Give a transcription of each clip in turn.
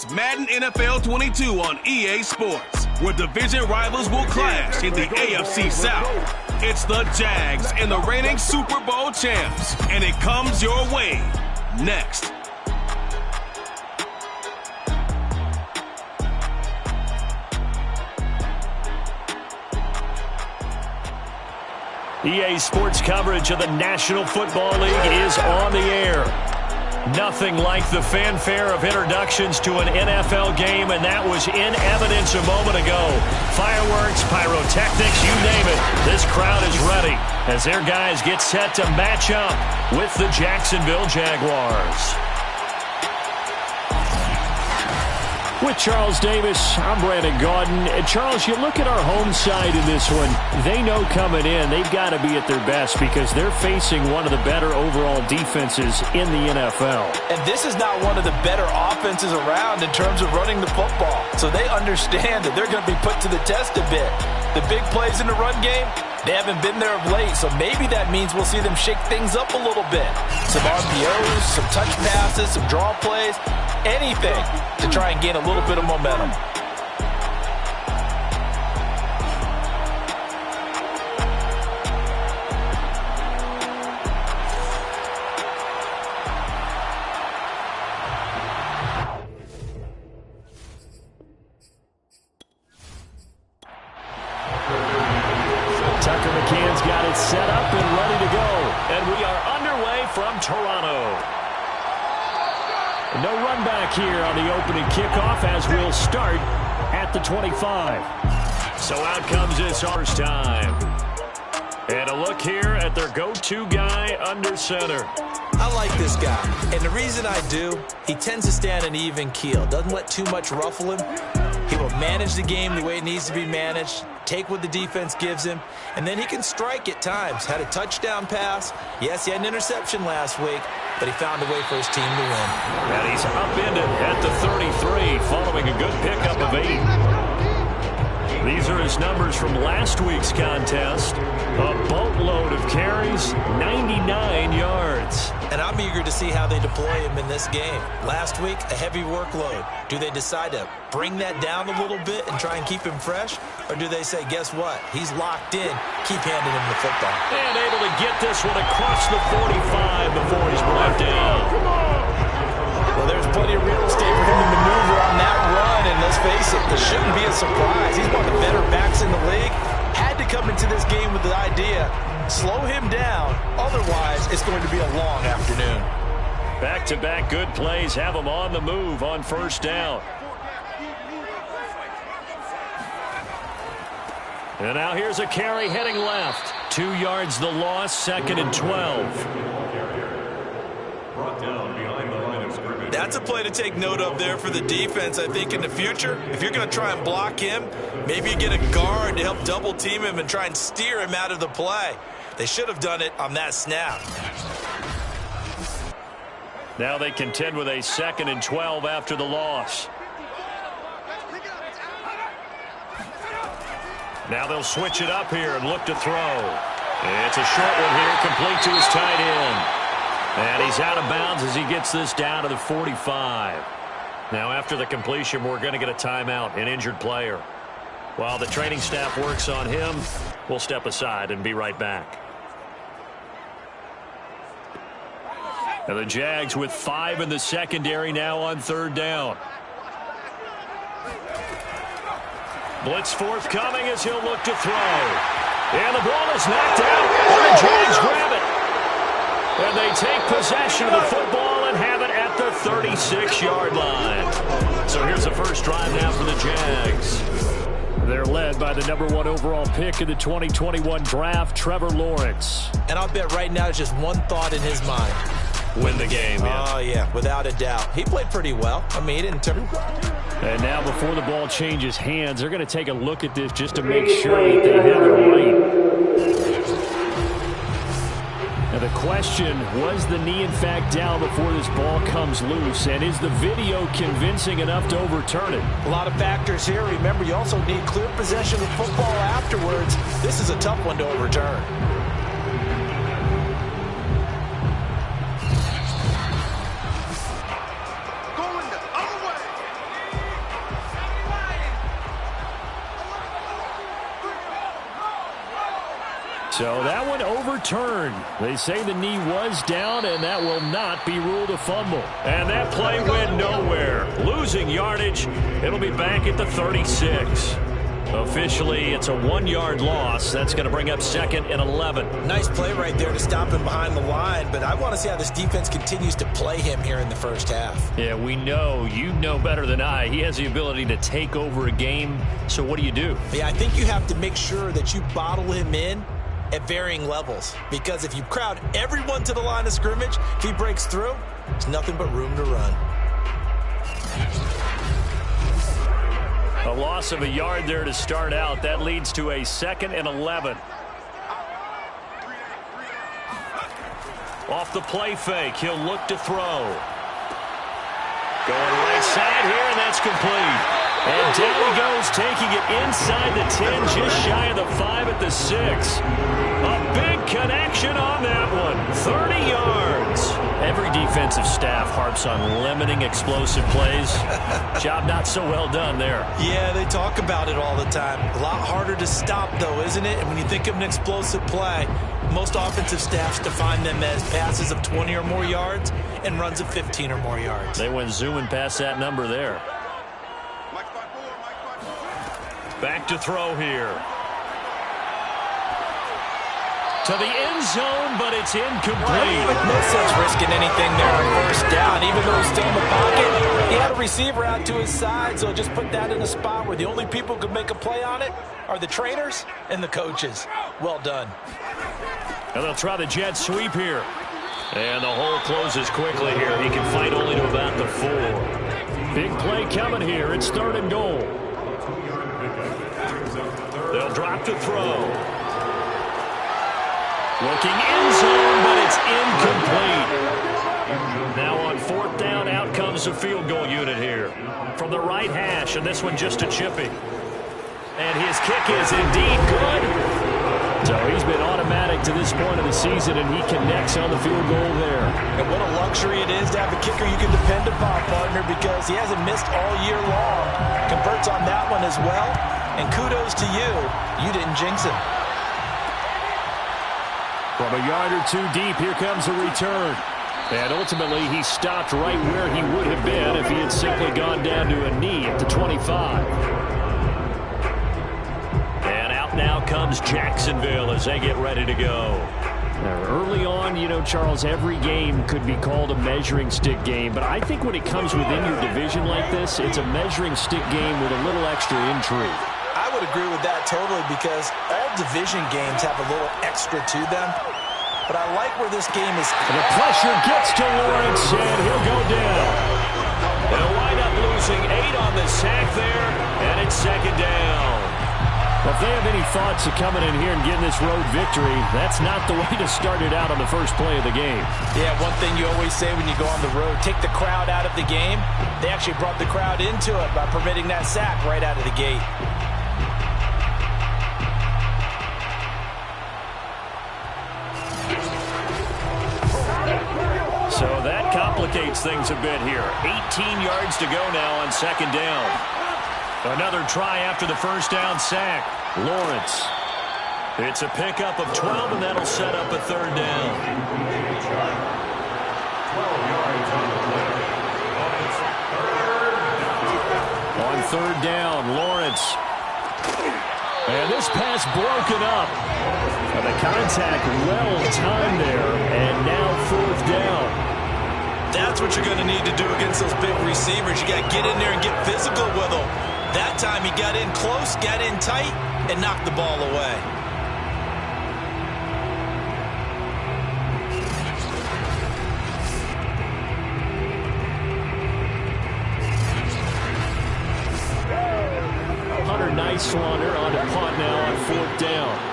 It's Madden NFL 22 on EA Sports, where division rivals will clash in the AFC South. It's the Jags and the reigning Super Bowl champs, and it comes your way next. EA Sports coverage of the National Football League is on the air. Nothing like the fanfare of introductions to an NFL game, and that was in evidence a moment ago. Fireworks, pyrotechnics, you name it. This crowd is ready as their guys get set to match up with the Jacksonville Jaguars. With Charles Davis, I'm Brandon Gaudin. And Charles, you look at our home side in this one. They know coming in they've got to be at their best because they're facing one of the better overall defenses in the NFL. And this is not one of the better offenses around in terms of running the football. So they understand that they're going to be put to the test a bit. The big plays in the run game, they haven't been there of late, so maybe that means we'll see them shake things up a little bit. Some RPOs, some touch passes, some draw plays, anything to try and gain a little bit of momentum. Got it set up and ready to go. And we are underway from Toronto. No run back here on the opening kickoff as we'll start at the 25. So out comes this first time. And a look here at their go-to guy under center. I like this guy. And the reason I do, he tends to stand an even keel. Doesn't let too much ruffle him. He will manage the game the way it needs to be managed, take what the defense gives him, and then he can strike at times. Had a touchdown pass. Yes, he had an interception last week, but he found a way for his team to win. And he's upended at the 33 following a good pickup of 8. These are his numbers from last week's contest. A boatload of carries, 99 yards. And I'm eager to see how they deploy him in this game. Last week, a heavy workload. Do they decide to bring that down a little bit and try and keep him fresh? Or do they say, guess what? He's locked in. Keep handing him the football. And able to get this one across the 45 before he's brought down. Well, there's plenty of real estate for him to maneuver on that run, and let's face it, this shouldn't be a surprise. He's one of the better backs in the league. Had to come into this game with the idea, slow him down, otherwise it's going to be a long afternoon. Back-to-back good plays have him on the move on first down. And now here's a carry heading left. 2 yards the loss, 2nd and 12. That's a play to take note of there for the defense, I think, in the future. If you're going to try and block him, maybe you get a guard to help double-team him and try and steer him out of the play. They should have done it on that snap. Now they contend with a 2nd and 12 after the loss. Now they'll switch it up here and look to throw. It's a short one here, complete to his tight end. And he's out of bounds as he gets this down to the 45. Now after the completion, we're going to get a timeout, an injured player. While the training staff works on him, we'll step aside and be right back. And the Jags with 5 in the secondary now on 3rd down. Blitz forthcoming as he'll look to throw. And the ball is knocked out, and the Jags grab it. And they take possession of the football and have it at the 36-yard line. So here's the first drive now for the Jags. They're led by the #1 overall pick in the 2021 draft, Trevor Lawrence. And I'll bet right now it's just one thought in his mind. Win the game, yeah. Oh, yeah, without a doubt. He played pretty well. I mean, he didn't turn. And now before the ball changes hands, they're going to take a look at this just to make sure that they have it right. Now the question, was the knee in fact down before this ball comes loose? And is the video convincing enough to overturn it? A lot of factors here. Remember, you also need clear possession of football afterwards. This is a tough one to overturn. So that one overturned. They say the knee was down, and that will not be ruled a fumble. And that play went nowhere. Losing yardage. It'll be back at the 36. Officially, it's a 1-yard loss. That's going to bring up 2nd and 11. Nice play right there to stop him behind the line, but I want to see how this defense continues to play him here in the first half. Yeah, we know. You know better than I. He has the ability to take over a game. So what do you do? Yeah, I think you have to make sure that you bottle him in at varying levels, because if you crowd everyone to the line of scrimmage, if he breaks through, there's nothing but room to run. A loss of a yard there to start out. That leads to a 2nd and 11. Off the play fake, he'll look to throw. Going right side here, and that's complete. And down he goes, taking it inside the 10, just shy of the 5 at the 6. A big connection on that one. 30 yards. Every defensive staff harps on limiting explosive plays. Job not so well done there. Yeah, they talk about it all the time. A lot harder to stop, though, isn't it? And when you think of an explosive play, most offensive staffs define them as passes of 20 or more yards and runs of 15 or more yards. They went zooming past that number there. Back to throw here. To the end zone, but it's incomplete. No sense risking anything there on first down, even though he's still in the pocket. He had a receiver out to his side, so just put that in a spot where the only people who can make a play on it are the trainers and the coaches. Well done. And they'll try the jet sweep here. And the hole closes quickly here. He can fight only to about the 4. Big play coming here. It's 3rd and goal. They'll drop to throw. Looking end zone, but it's incomplete. Now on 4th down, out comes the field goal unit here. From the right hash, and this one just a chipping. And his kick is indeed good. So he's been automatic to this point of the season, and he connects on the field goal there. And what a luxury it is to have a kicker you can depend upon, partner, because he hasn't missed all year long. Converts on that one as well. And kudos to you. You didn't jinx him. From a yard or 2 deep, here comes a return. And ultimately, he stopped right where he would have been if he had simply gone down to a knee at the 25. And out now comes Jacksonville as they get ready to go. Now, early on, you know, Charles, every game could be called a measuring stick game. But I think when it comes within your division like this, it's a measuring stick game with a little extra intrigue. I would agree with that totally, because all division games have a little extra to them. But I like where this game is. The pressure gets to Lawrence, and he'll go down. They'll wind up losing 8 on the sack there, and it's 2nd down. If they have any thoughts of coming in here and getting this road victory, that's not the way to start it out on the first play of the game. Yeah, one thing you always say when you go on the road, take the crowd out of the game. They actually brought the crowd into it by permitting that sack right out of the gate. So that complicates things a bit here. 18 yards to go now on 2nd down. Another try after the first down sack. Lawrence. It's a pickup of 12, and that'll set up a 3rd down. On 3rd down, Lawrence. And this pass broken up. And the contact well timed there, and now 4th down. That's what you're going to need to do against those big receivers. You got to get in there and get physical with them. That time he got in close, got in tight, and knocked the ball away. Hunter Nice-Slaughter on a punt now on 4th down.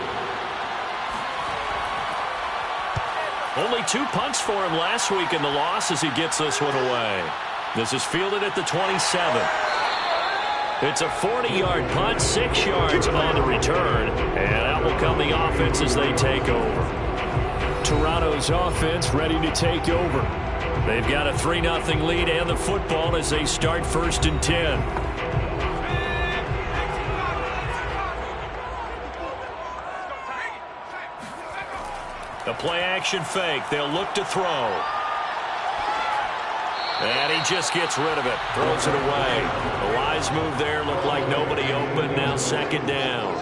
Only 2 punts for him last week in the loss as he gets this one away. This is fielded at the 27. It's a 40-yard punt, 6 yards on the return, and out will come the offense as they take over. Toronto's offense ready to take over. They've got a 3-0 lead and the football as they start 1st and 10. The play-action fake. They'll look to throw. And he just gets rid of it. Throws it away. A wise move there. Looked like nobody open. Now second down.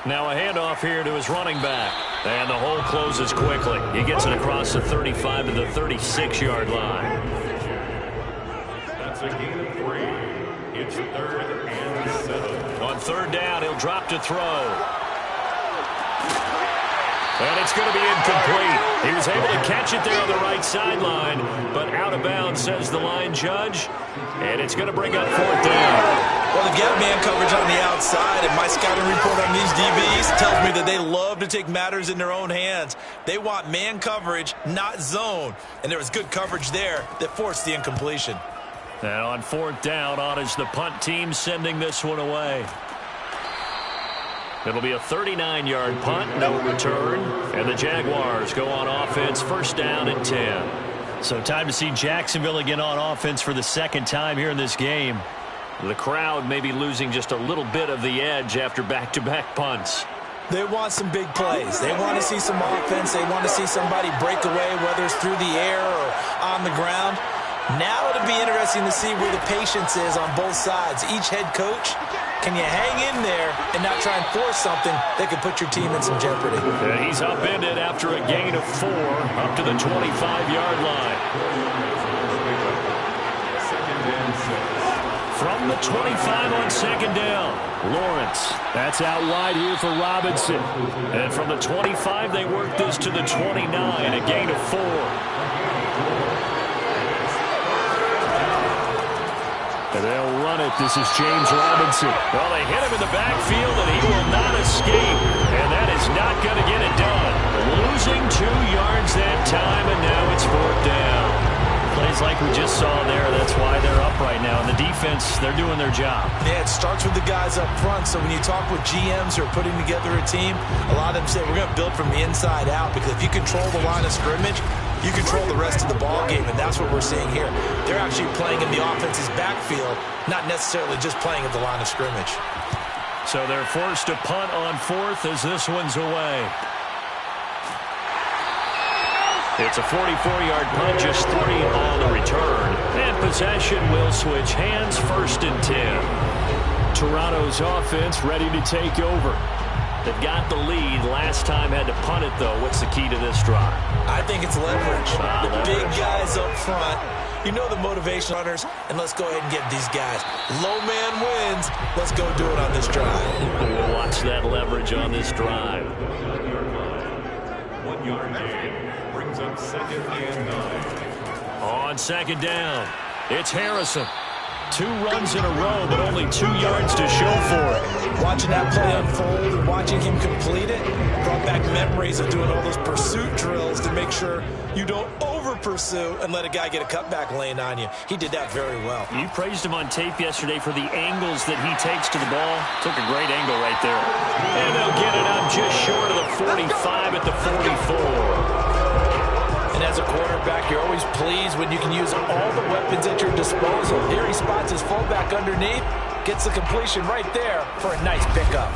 Now a handoff here to his running back. And the hole closes quickly. He gets it across the 35 to the 36-yard line. That's a gain of 3. It's 3rd and 7. On third down, he'll drop to throw. And it's going to be incomplete. He was able to catch it there on the right sideline, but out of bounds, says the line judge. And it's going to bring up fourth down. Well, they've got man coverage on the outside, and my scouting report on these DBs tells me that they love to take matters in their own hands. They want man coverage, not zone. And there was good coverage there that forced the incompletion. And on fourth down, on is the punt team sending this one away. It'll be a 39-yard punt, no return. And the Jaguars go on offense, first down and 10. So time to see Jacksonville again on offense for the second time here in this game. The crowd may be losing just a little bit of the edge after back-to-back punts. They want some big plays. They want to see some offense. They want to see somebody break away, whether it's through the air or on the ground. Now it'll be interesting to see where the patience is on both sides. Each head coach, can you hang in there and not try and force something that could put your team in some jeopardy? And he's upended after a gain of 4 up to the 25-yard line. From the 25 on second down, Lawrence. That's out wide here for Robinson. And from the 25, they work this to the 29, a gain of 4. And they'll run it. This is James Robinson. Well, they hit him in the backfield, and he will not escape. And that is not going to get it done. Losing 2 yards that time, and now it's fourth down. Plays like we just saw there. That's why they're up right now. And the defense, they're doing their job. Yeah, it starts with the guys up front. So when you talk with GMs who are putting together a team, a lot of them say we're going to build from the inside out, because if you control the line of scrimmage, you control the rest of the ball game, and that's what we're seeing here. They're actually playing in the offense's backfield, not necessarily just playing at the line of scrimmage. So they're forced to punt on fourth as this one's away. It's a 44-yard punt, just 3 on the return. And possession will switch hands, first and 10. Toronto's offense ready to take over. They've got the lead. Last time had to punt it, though. What's the key to this drive? I think it's leverage. The big guys up front. You know the motivation runners, and let's go ahead and get these guys. Low man wins. Let's go do it on this drive. We'll watch that leverage on this drive. 1 yard gain brings up second and 9. On second down, it's Harrison. 2 runs in a row, but only 2 yards to show for it. Watching that play unfold and watching him complete it brought back memories of doing all those pursuit drills to make sure you don't over-pursue and let a guy get a cutback lane on you. He did that very well. You praised him on tape yesterday for the angles that he takes to the ball. Took a great angle right there. And they'll get it up just short of the 45 at the 44. And as a quarterback, you're always pleased when you can use all the weapons at your disposal. Here he spots his fullback underneath, gets the completion right there for a nice pickup.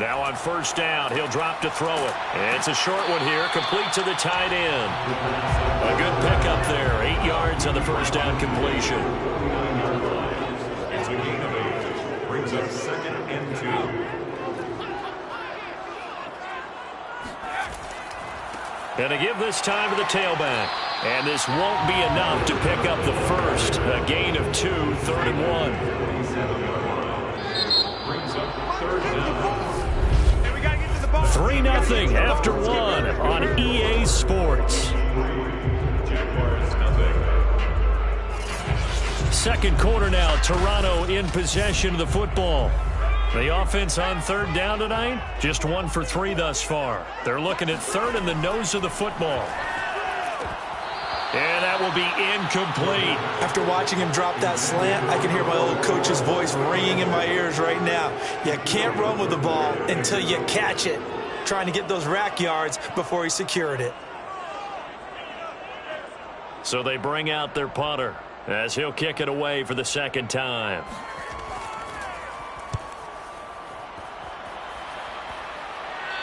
Now on first down, he'll drop to throw it. It's a short one here, complete to the tight end. A good pickup there, 8 yards on the first down completion. It's a gain of 8. Brings up second and 2. And to give this time to the tailback. And this won't be enough to pick up the first. A gain of 2, 3rd and 1. Brings up third down. 3-0 after 1 on EA Sports. Jaguars nothing. Second quarter now, Toronto in possession of the football. The offense on third down tonight, just 1 for 3 thus far. They're looking at third in the nose of the football. And that will be incomplete. After watching him drop that slant, I can hear my old coach's voice ringing in my ears right now. You can't run with the ball until you catch it. Trying to get those rack yards before he secured it. So they bring out their punter as he'll kick it away for the second time.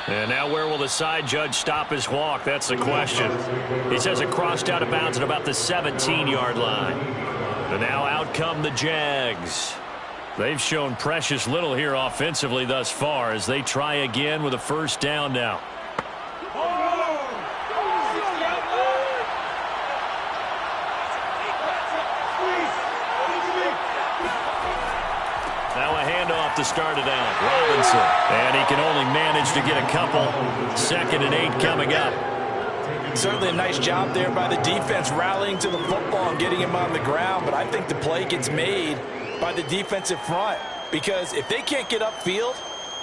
And now where will the side judge stop his walk? That's the question. He says it crossed out of bounds at about the 17-yard line. And now out come the Jags. They've shown precious little here offensively thus far as they try again with a first down now. Now a handoff to start it out. Robinson. And he can only manage to get a couple. 2nd and 8 coming up. Certainly a nice job there by the defense rallying to the football and getting him on the ground. But I think the play gets made by the defensive front. Because if they can't get upfield,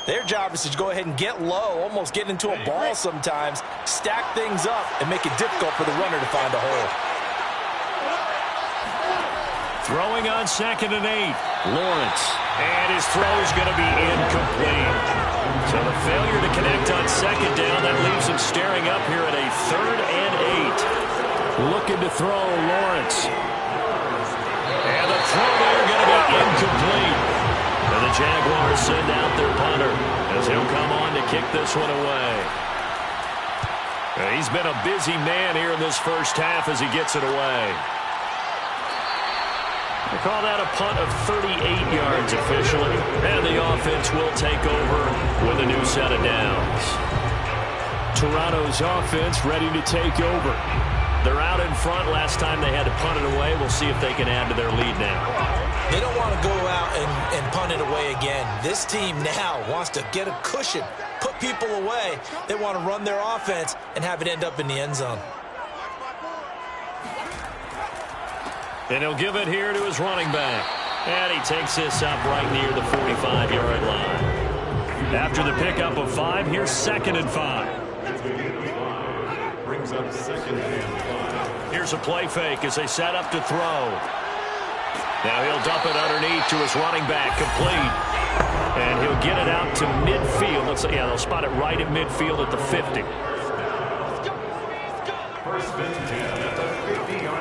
their job is to go ahead and get low, almost get into a ball sometimes, stack things up, and make it difficult for the runner to find a hole. Throwing on 2nd and 8. Lawrence. And his throw is going to be incomplete. So the failure to connect on 2nd down, that leaves him staring up here at a 3rd and 8. Looking to throw, Lawrence. And the throw there going to be incomplete. And the Jaguars send out their punter as he'll come on to kick this one away. He's been a busy man here in this first half as he gets it away. They call that a punt of 38 yards officially. And the offense will take over with a new set of downs. Toronto's offense ready to take over. They're out in front. Last time they had to punt it away. We'll see if they can add to their lead now. They don't want to go out and punt it away again. This team now wants to get a cushion, put people away. They want to run their offense and have it end up in the end zone. And he'll give it here to his running back. And he takes this up right near the 45-yard line. After the pickup of 5, here's 2nd and 5. Brings up 2nd and 5. Here's a play fake as they set up to throw. Now he'll dump it underneath to his running back, complete. And he'll get it out to midfield. They'll spot it right in midfield at the 50.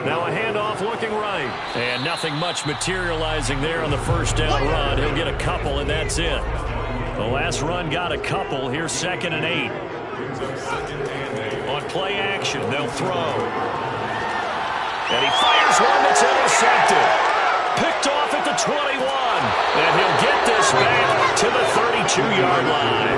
Now a handoff looking right. And nothing much materializing there on the first down run. He'll get a couple, and that's it. The last run got a couple. Here's 2nd and 8. On play action, they'll throw. And he fires one that's intercepted. Picked off at the 21. And he'll get this back to the 32-yard line.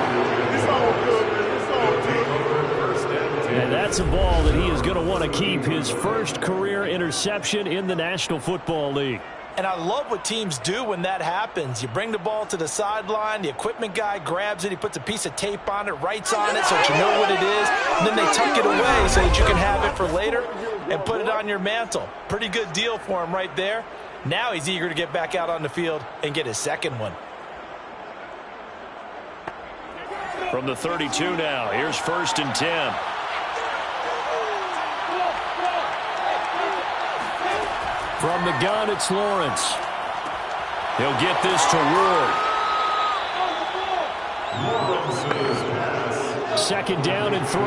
And that's a ball that he is going to want to keep, his first career interception in the National Football League. And I love what teams do when that happens. You bring the ball to the sideline, the equipment guy grabs it, he puts a piece of tape on it, writes on it so that you know what it is, and then they tuck it away so that you can have it for later and put it on your mantle. Pretty good deal for him right there. Now he's eager to get back out on the field and get his second one. From the 32 now, here's 1st and 10. From the gun, it's Lawrence. He'll get this to Ward. 2nd down and 3.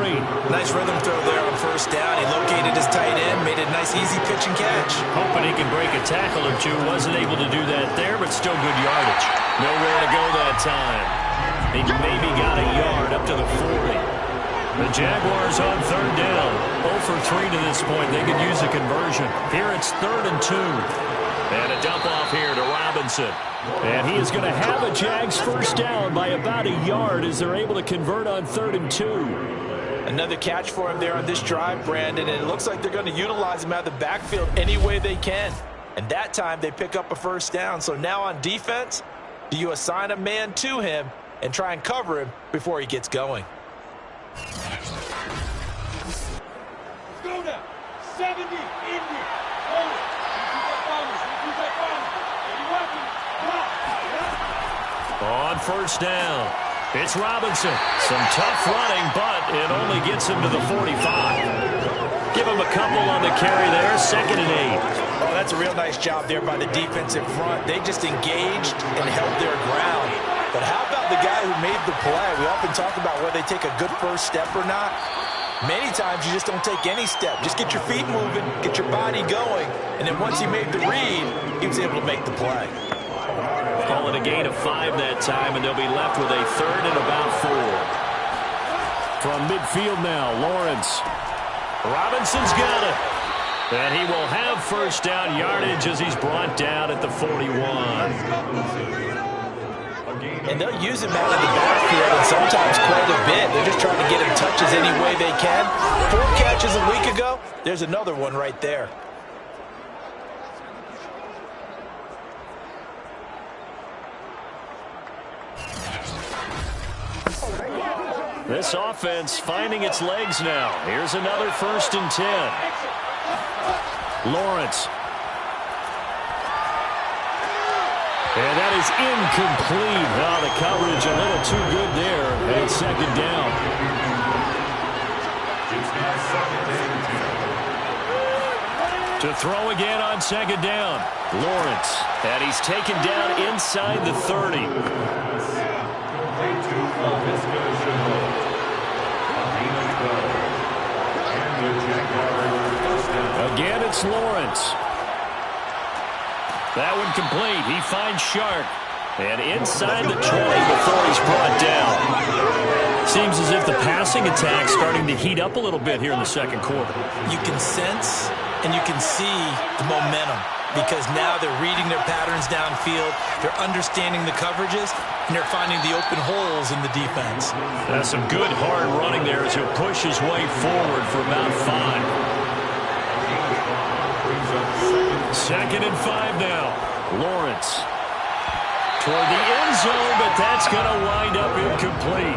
Nice rhythm throw there on 1st down. He located his tight end, made it a nice easy pitch and catch. Hoping he can break a tackle or two. Wasn't able to do that there, but still good yardage. Nowhere to go that time. He maybe got a yard up to the 40. The Jaguars on 3rd down. 0 for 3 to this point. They could use a conversion. Here it's 3rd and 2. And a dump off here to Robinson. And he is going to have a Jags first down by about a yard as they're able to convert on 3rd and 2. Another catch for him there on this drive, Brandon, and it looks like they're going to utilize him out of the backfield any way they can. And that time they pick up a first down. So now on defense, do you assign a man to him and try and cover him before he gets going? Let's go now. 70, Indy. Hold it. On 1st down, it's Robinson. Some tough running, but it only gets him to the 45. Give him a couple on the carry there. 2nd and 8. Oh, that's a real nice job there by the defensive front. They just engaged and held their ground. But how about the guy who made the play? We often talk about whether they take a good first step or not. Many times you just don't take any step. Just get your feet moving, get your body going, and then once he made the read, he was able to make the play. Call it a gain of 5 that time, and they'll be left with a 3rd and about 4. From midfield now, Lawrence. Robinson's got it. And he will have first down yardage as he's brought down at the 41. And they'll use him out of the backfield and sometimes quite a bit. They're just trying to get him touches any way they can. 4 catches a week ago. There's another one right there. This offense finding its legs now. Here's another 1st and 10. Lawrence. And that is incomplete. Oh, the coverage a little too good there. And it's 2nd down. To throw again on 2nd down. Lawrence. And he's taken down inside the 30. Again, it's Lawrence. That one complete. He finds Shark. And inside the 20 before he's brought down. Seems as if the passing attack's starting to heat up a little bit here in the 2nd quarter. You can sense and you can see the momentum because now they're reading their patterns downfield, they're understanding the coverages, and they're finding the open holes in the defense. That's some good hard running there as he'll push his way forward for about 5. 2nd and 5 now. Lawrence toward the end zone, but that's going to wind up incomplete.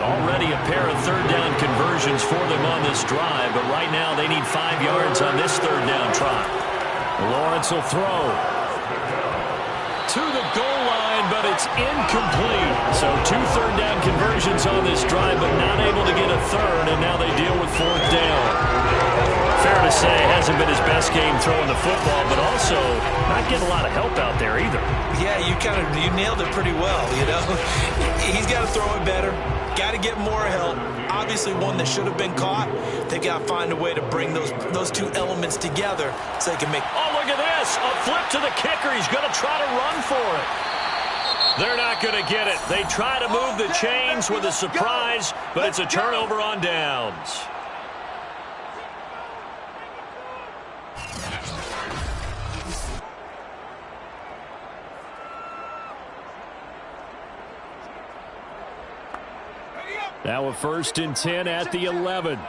Already a pair of 3rd down conversions for them on this drive, but right now they need 5 yards on this 3rd down try. Lawrence will throw to the goal line, but it's incomplete. So 2 3rd down conversions on this drive, but not able to get a 3rd, and now they deal with 4th down. Fair to say, hasn't been his best game throwing the football, but also not getting a lot of help out there either. Yeah, you nailed it pretty well, you know. He's got to throw it better, got to get more help. Obviously one that should have been caught. They got to find a way to bring those 2 elements together so they can make... Oh, look at this. A flip to the kicker. He's going to try to run for it. They're not going to get it. They try to move the chains with a surprise, but it's a turnover on downs. Now a 1st and 10 at the 11.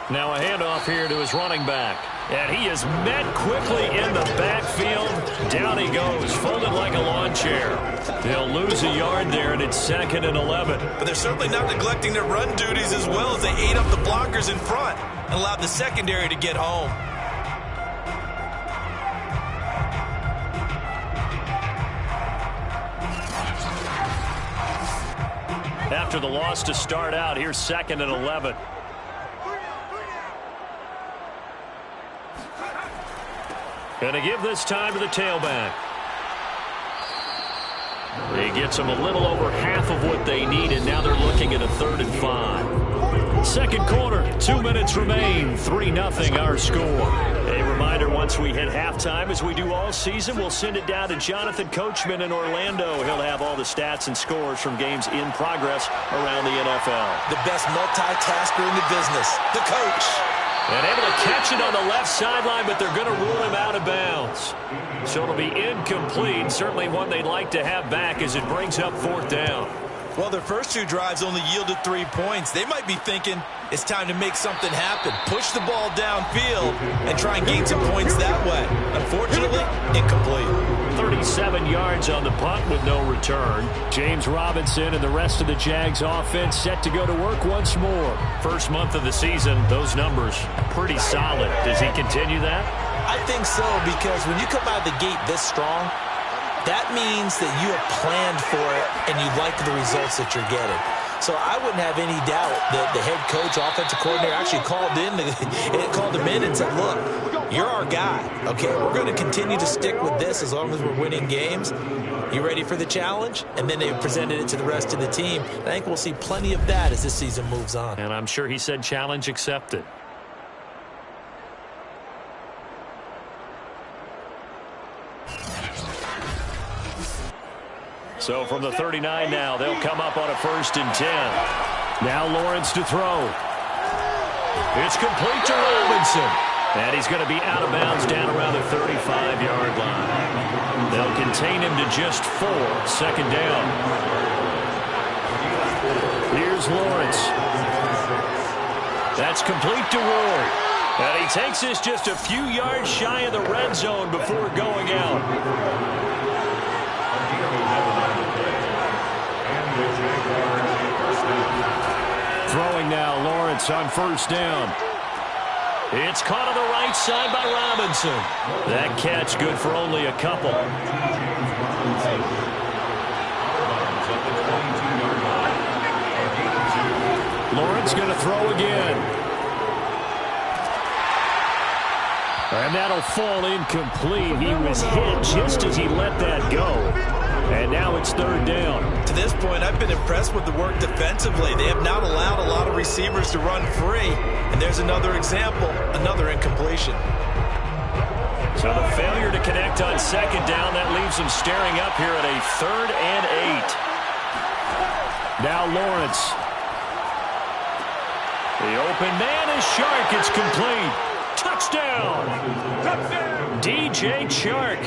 Now a handoff here to his running back. And he is met quickly in the backfield. Down he goes, folded like a lawn chair. They'll lose a yard there, and it's 2nd and 11. But they're certainly not neglecting their run duties as well as they ate up the blockers in front and allowed the secondary to get home. After the loss to start out, here's 2nd and 11. Going to give this time to the tailback. He gets them a little over half of what they need, and now they're looking at a 3rd and 5. 2nd quarter, 2 minutes remain, 3-0 our score. A reminder, once we hit halftime, as we do all season, we'll send it down to Jonathan Coachman in Orlando. He'll have all the stats and scores from games in progress around the NFL. The best multitasker in the business, the coach. And able to catch it on the left sideline, but they're going to rule him out of bounds. So it'll be incomplete. Certainly one they'd like to have back as it brings up 4th down. Well, their first 2 drives only yielded 3 points. They might be thinking it's time to make something happen. Push the ball downfield and try and gain some points that way. Unfortunately, incomplete. 37 yards on the punt with no return. James Robinson and the rest of the Jags offense set to go to work once more. First month of the season, those numbers pretty solid. Does he continue that? I think so, because when you come out of the gate this strong, that means that you have planned for it and you like the results that you're getting. So I wouldn't have any doubt that the head coach, offensive coordinator actually called him in and said, look, you're our guy, okay? We're going to continue to stick with this as long as we're winning games. You ready for the challenge? And then they presented it to the rest of the team. I think we'll see plenty of that as this season moves on. And I'm sure he said challenge accepted. So from the 39 now, they'll come up on a 1st and 10. Now Lawrence to throw. It's complete to Robinson. And he's going to be out of bounds down around the 35-yard line. They'll contain him to just 4. 2nd down. Here's Lawrence. That's complete to Ward. And he takes this just a few yards shy of the red zone before going out. Throwing now, Lawrence on 1st down. It's caught on the right side by Robinson. That catch good for only a couple. Lawrence going to throw again. And that'll fall incomplete. He was hit just as he let that go. And now it's 3rd down. To this point, I've been impressed with the work defensively. They have not allowed a lot of receivers to run free. And there's another example, another incompletion. So the failure to connect on 2nd down, that leaves them staring up here at a 3rd and 8. Now Lawrence. The open man is Shark. It's complete. Touchdown. DJ Chark.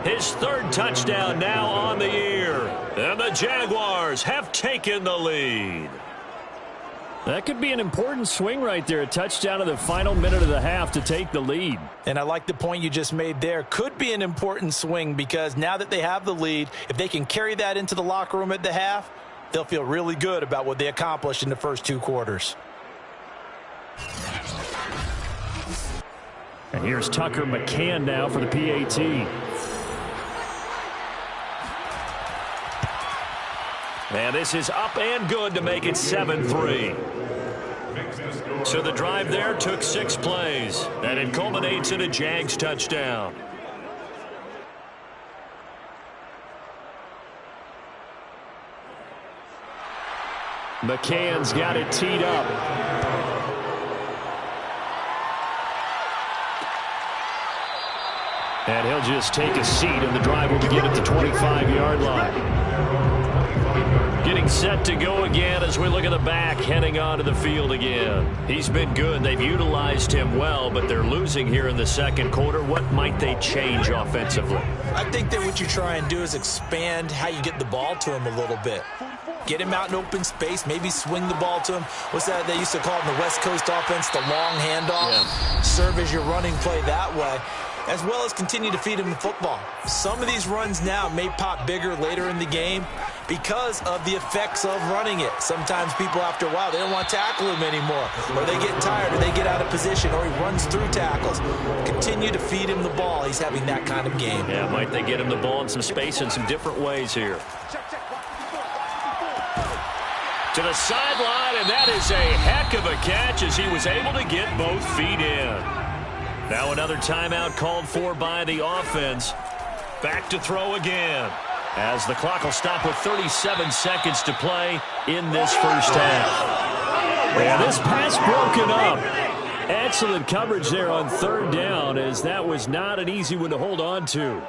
His 3rd touchdown now on the year. And the Jaguars have taken the lead. That could be an important swing right there. A touchdown in the final minute of the half to take the lead. And I like the point you just made there. Could be an important swing because now that they have the lead, if they can carry that into the locker room at the half, they'll feel really good about what they accomplished in the first 2 quarters. And here's Tucker McCann now for the PAT. And this is up and good to make it 7-3. So the drive there took 6 plays, and it culminates in a Jags touchdown. McCann's got it teed up. And he'll just take a seat, and the drive will begin at the 25-yard line. Getting set to go again as we look at the back, heading onto the field again. He's been good. They've utilized him well, but they're losing here in the 2nd quarter. What might they change offensively? I think that what you try and do is expand how you get the ball to him a little bit. Get him out in open space, maybe swing the ball to him. What's that they used to call it in the West Coast offense, the long handoff? Yeah. Serve as your running play that way, as well as continue to feed him the football. Some of these runs now may pop bigger later in the game because of the effects of running it. Sometimes people, after a while, they don't want to tackle him anymore, or they get tired, or they get out of position, or he runs through tackles. Continue to feed him the ball. He's having that kind of game. Yeah, might they get him the ball in some space in some different ways here. To the sideline, and that is a heck of a catch as he was able to get both feet in. Now another timeout called for by the offense. Back to throw again, as the clock will stop with 37 seconds to play in this first half. And this pass broken up. Excellent coverage there on 3rd down, as that was not an easy one to hold on to.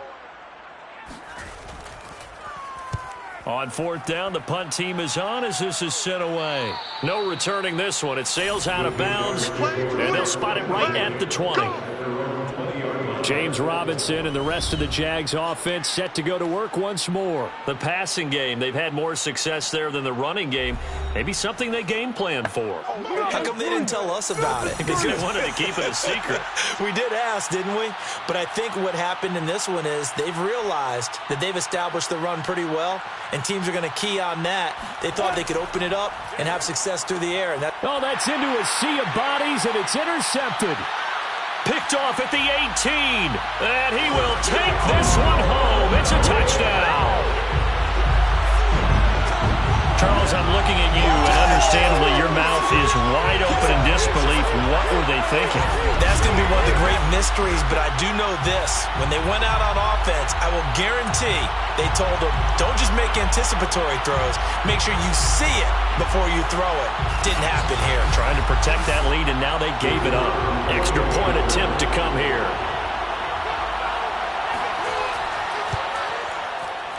On 4th down, the punt team is on as this is sent away. No returning this one. It sails out of bounds, and they'll spot it right at the 20. James Robinson and the rest of the Jags offense set to go to work once more. The passing game, they've had more success there than the running game. Maybe something they game planned for. How come they didn't tell us about it? Because they wanted to keep it a secret. We did ask, didn't we? But I think what happened in this one is they've realized that they've established the run pretty well, and teams are going to key on that. They thought they could open it up and have success through the air. And that's into a sea of bodies, and it's intercepted. Picked off at the 18, and he will take this one home. It's a touchdown. Charles, I'm looking at you, and understandably your mouth is wide open in disbelief. What were they thinking? That's going to be one of the great mysteries, but I do know this. When they went out on offense, I will guarantee they told them, don't just make anticipatory throws. Make sure you see it before you throw it. Didn't happen here. Trying to protect that lead, and now they gave it up. Extra point attempt to come here.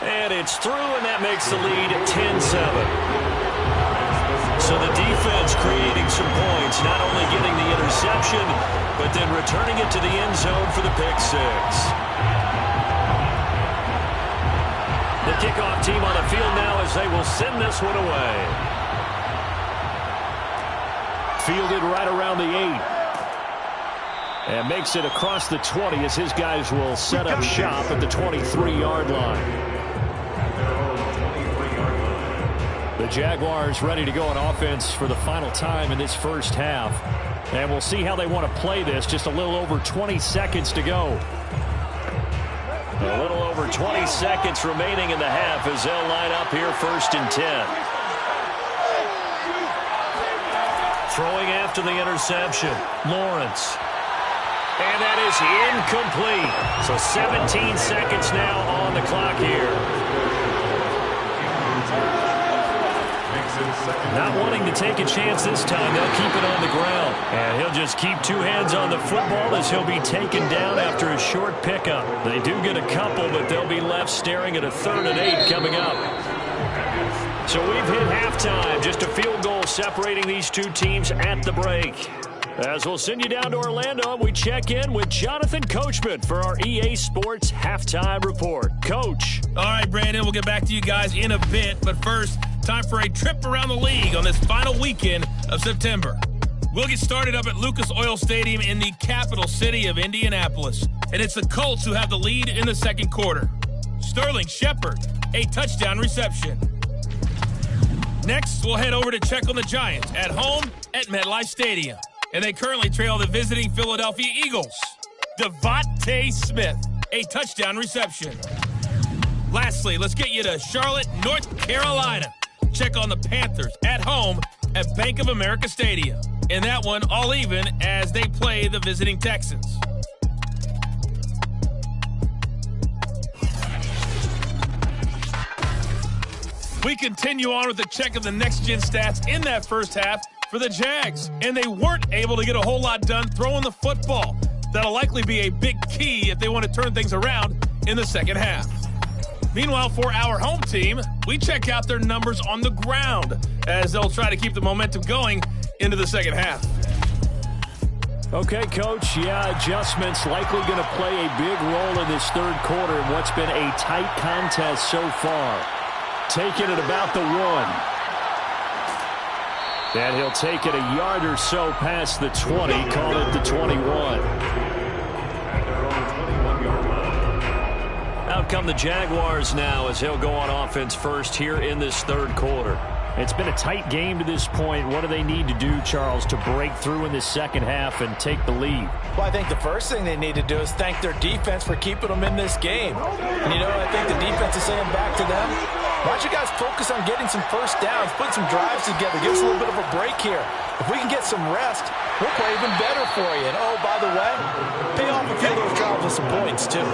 And it's through, and that makes the lead 10-7. So the defense creating some points, not only getting the interception, but then returning it to the end zone for the pick six. The kickoff team on the field now as they will send this one away. Fielded right around the 8. And makes it across the 20 as his guys will set up shop at the 23-yard line. The Jaguars ready to go on offense for the final time in this first half. And we'll see how they want to play this. Just a little over 20 seconds to go. A little over 20 seconds remaining in the half as they'll line up here 1st and 10. Throwing after the interception. Lawrence. And that is incomplete. So 17 seconds now on the clock here. Not wanting to take a chance this time, they'll keep it on the ground. And he'll just keep two hands on the football as he'll be taken down after a short pickup. They do get a couple, but they'll be left staring at a 3rd and 8 coming up. So we've hit halftime. Just a field goal separating these two teams at the break. As we'll send you down to Orlando, and we check in with Jonathan Coachman for our EA Sports Halftime Report. Coach. All right, Brandon, we'll get back to you guys in a bit. But first, time for a trip around the league on this final weekend of September. We'll get started up at Lucas Oil Stadium in the capital city of Indianapolis. And it's the Colts who have the lead in the second quarter. Sterling Shepard, a touchdown reception. Next, we'll head over to check on the Giants at home at MetLife Stadium. And they currently trail the visiting Philadelphia Eagles. Devontae Smith, a touchdown reception. Lastly, let's get you to Charlotte, North Carolina. Check on the Panthers at home at Bank of America Stadium. And that one all even as they play the visiting Texans. We continue on with the check of the next-gen stats in that first half for the Jags, and they weren't able to get a whole lot done throwing the football. That'll likely be a big key if they want to turn things around in the second half. Meanwhile, for our home team, we check out their numbers on the ground as they'll try to keep the momentum going into the second half. Okay, Coach, adjustments likely going to play a big role in this third quarter in what's been a tight contest so far. Taking it about the 1. And he'll take it a yard or so past the 20, call it the 21. Out come the Jaguars now as he'll go on offense first here in this third quarter. It's been a tight game to this point. What do they need to do, Charles, to break through in the second half and take the lead? Well, I think the first thing they need to do is thank their defense for keeping them in this game. And, I think the defense is saying back to them, why don't you guys focus on getting some first downs, put some drives together, give us a little bit of a break here. If we can get some rest, we'll play even better for you. And, oh, by the way, pay off a few of those drives with some points, too.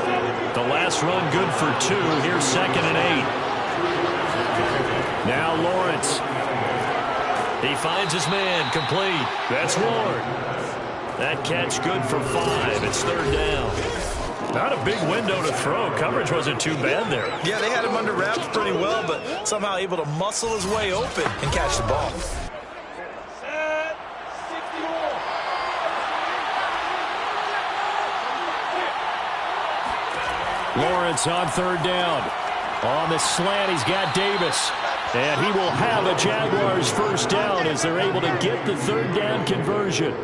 The last run good for 2. Here's 2nd and 8. Now Lawrence. He finds his man, complete. That's Ward. That catch good for 5. It's 3rd down. Not a big window to throw. Coverage wasn't too bad there. Yeah, they had him under wraps pretty well, but somehow able to muscle his way open and catch the ball. Lawrence on 3rd down. On the slant, he's got Davis. And he will have a Jaguars first down as they're able to get the 3rd down conversion.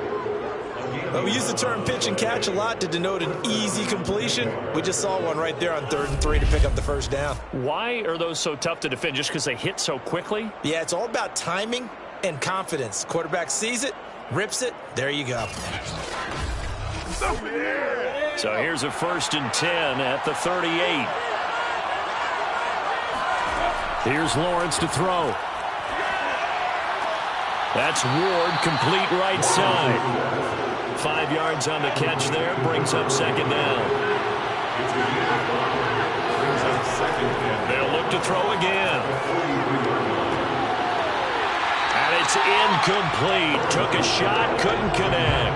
Well, we use the term pitch and catch a lot to denote an easy completion. We just saw one right there on 3rd and 3 to pick up the first down. Why are those so tough to defend? Just because they hit so quickly? Yeah, it's all about timing and confidence. Quarterback sees it, rips it, there you go. So here's a 1st and 10 at the 38. Here's Lawrence to throw. That's Ward, complete right side. 5 yards on the catch there, brings up second down. They'll look to throw again. And it's incomplete. Took a shot, couldn't connect.